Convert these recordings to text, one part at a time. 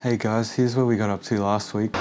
Hey guys, here's what we got up to last week.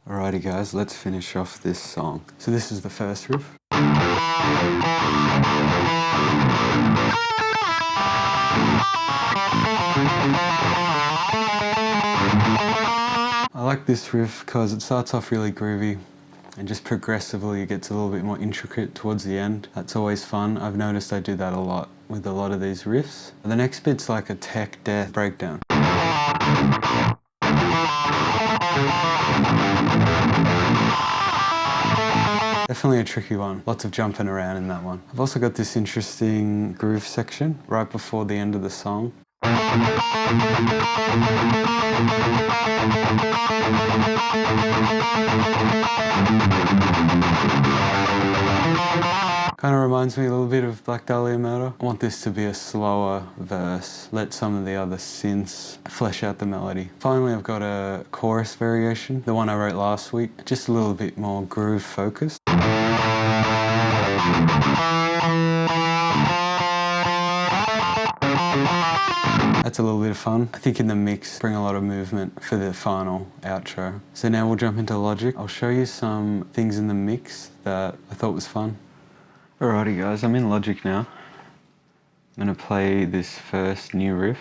Alrighty guys, let's finish off this song. So this is the first riff. I like this riff because it starts off really groovy and just progressively it gets a little bit more intricate towards the end. That's always fun. I've noticed I do that a lot with a lot of these riffs. The next bit's like a tech death breakdown. Definitely a tricky one. Lots of jumping around in that one. I've also got this interesting groove section right before the end of the song. Kind of reminds me a little bit of Black Dahlia Murder. I want this to be a slower verse. Let some of the other synths flesh out the melody. Finally, I've got a chorus variation, the one I wrote last week. Just a little bit more groove focused. That's a little bit of fun. I think in the mix, bring a lot of movement for the final outro. So now we'll jump into Logic. I'll show you some things in the mix that I thought was fun. Alrighty guys, I'm in Logic now. I'm gonna play this first new riff.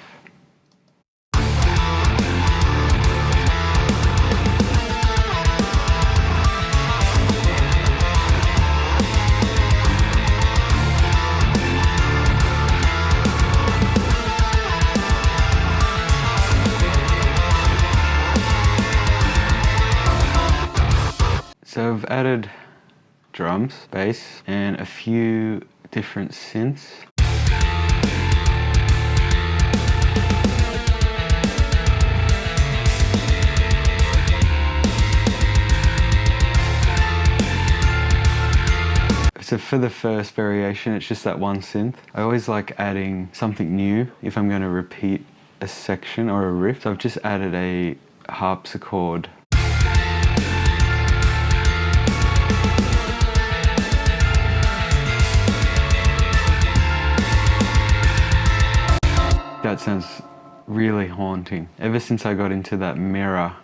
So I've added drums, bass, and a few different synths. So for the first variation, it's just that one synth. I always like adding something new if I'm going to repeat a section or a riff. So I've just added a harpsichord. That sounds really haunting. Ever since I got into that Mirror,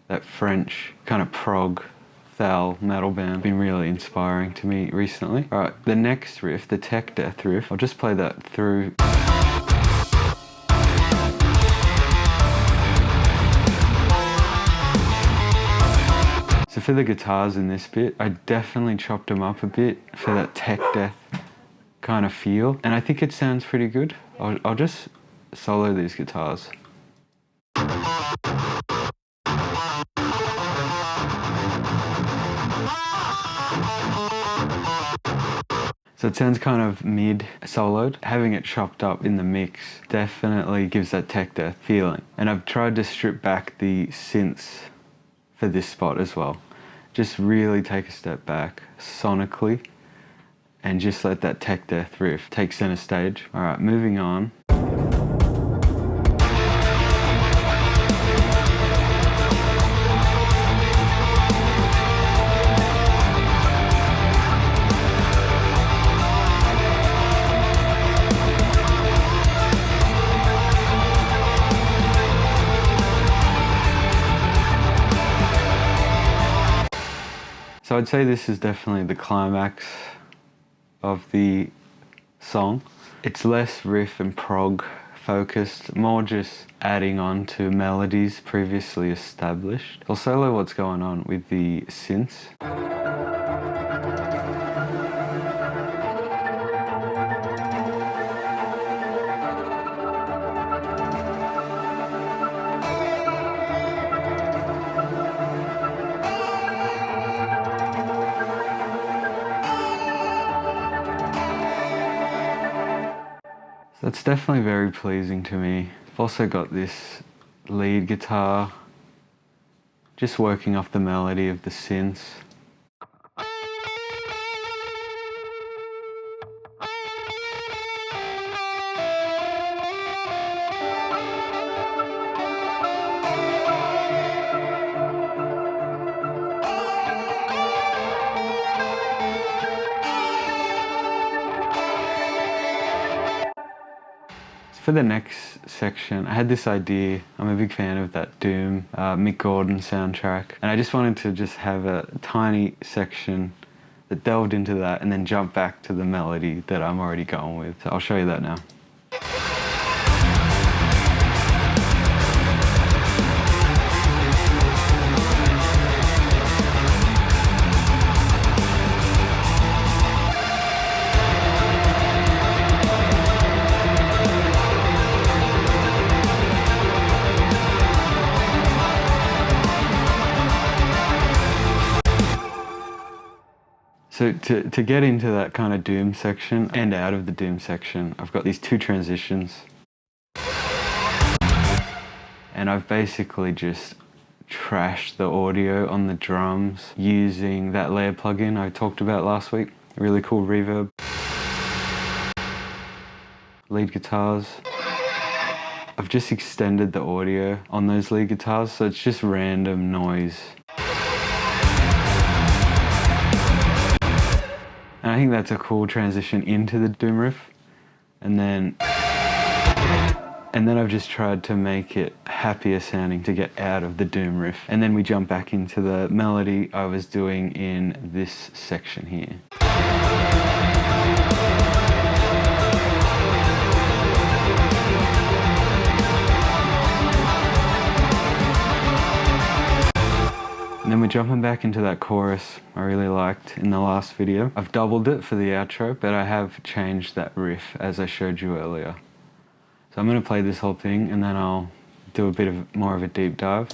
that French kind of prog thal metal band, been really inspiring to me recently. All right, the next riff, the tech death riff, I'll just play that through. So for the guitars in this bit, I definitely chopped them up a bit for that tech death kind of feel, and I think it sounds pretty good. I'll just solo these guitars. So it sounds kind of mid soloed. Having it chopped up in the mix definitely gives that tech death feeling. And I've tried to strip back the synths for this spot as well. Just really take a step back sonically and just let that tech death riff take center stage. All right, moving on. So I'd say this is definitely the climax of the song. It's less riff and prog focused, more just adding on to melodies previously established. I'll solo what's going on with the synths. That's definitely very pleasing to me. I've also got this lead guitar, just working off the melody of the synths. For the next section, I had this idea. I'm a big fan of that Doom, Mick Gordon soundtrack. And I just wanted to just have a tiny section that delved into that and then jump back to the melody that I'm already going with. So I'll show you that now. So to get into that kind of Doom section and out of the Doom section, I've got these two transitions. And I've basically just trashed the audio on the drums using that layer plugin I talked about last week. A really cool reverb. Lead guitars. I've just extended the audio on those lead guitars, so it's just random noise. And I think that's a cool transition into the Doom riff. And then I've just tried to make it happier sounding to get out of the Doom riff. And then we jump back into the melody I was doing in this section here. And then we're jumping back into that chorus I really liked in the last video. I've doubled it for the outro, but I have changed that riff as I showed you earlier. So I'm going to play this whole thing and then I'll do a bit more of a deep dive.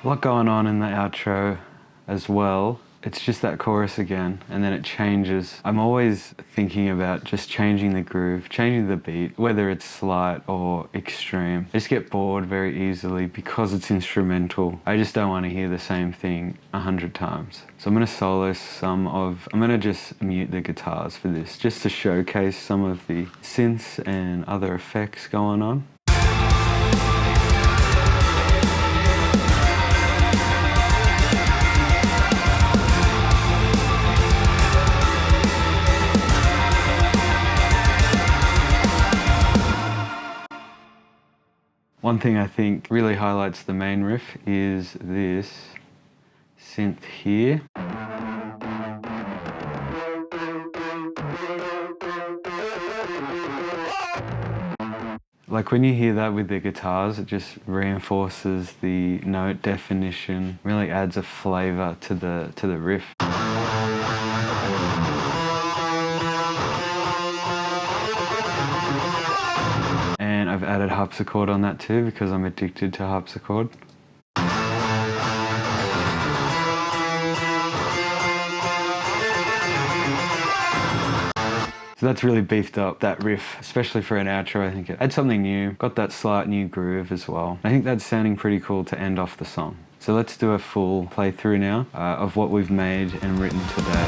A lot going on in the outro as well. It's just that chorus again, and then it changes. I'm always thinking about just changing the groove, changing the beat, whether it's slight or extreme. I just get bored very easily because it's instrumental. I just don't want to hear the same thing 100 times. So I'm going to solo I'm going to just mute the guitars for this, just to showcase some of the synths and other effects going on. One thing I think really highlights the main riff is this synth here. Like when you hear that with the guitars, it just reinforces the note definition, really adds a flavor to the riff. And I've added harpsichord on that too because I'm addicted to harpsichord. So that's really beefed up that riff, especially for an outro. I think it adds something new, got that slight new groove as well. I think that's sounding pretty cool to end off the song. So let's do a full playthrough now of what we've made and written today.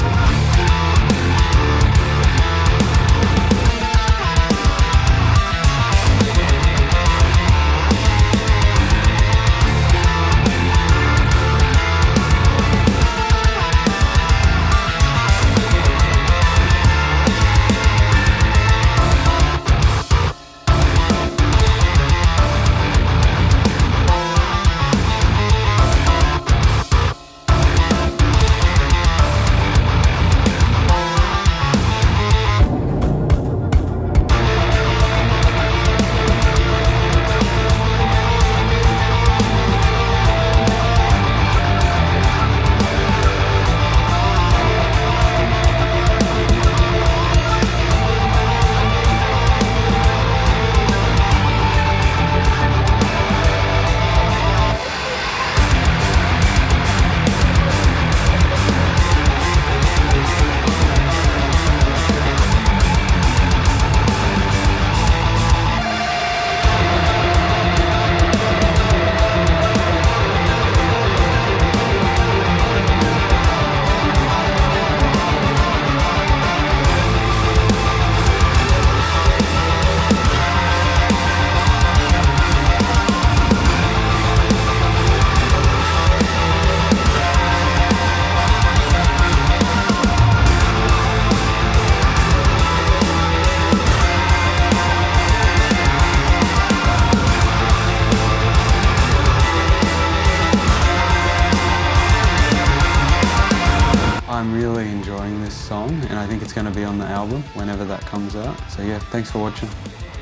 song, and I think it's going to be on the album whenever that comes out. So yeah, thanks for watching.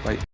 Bye.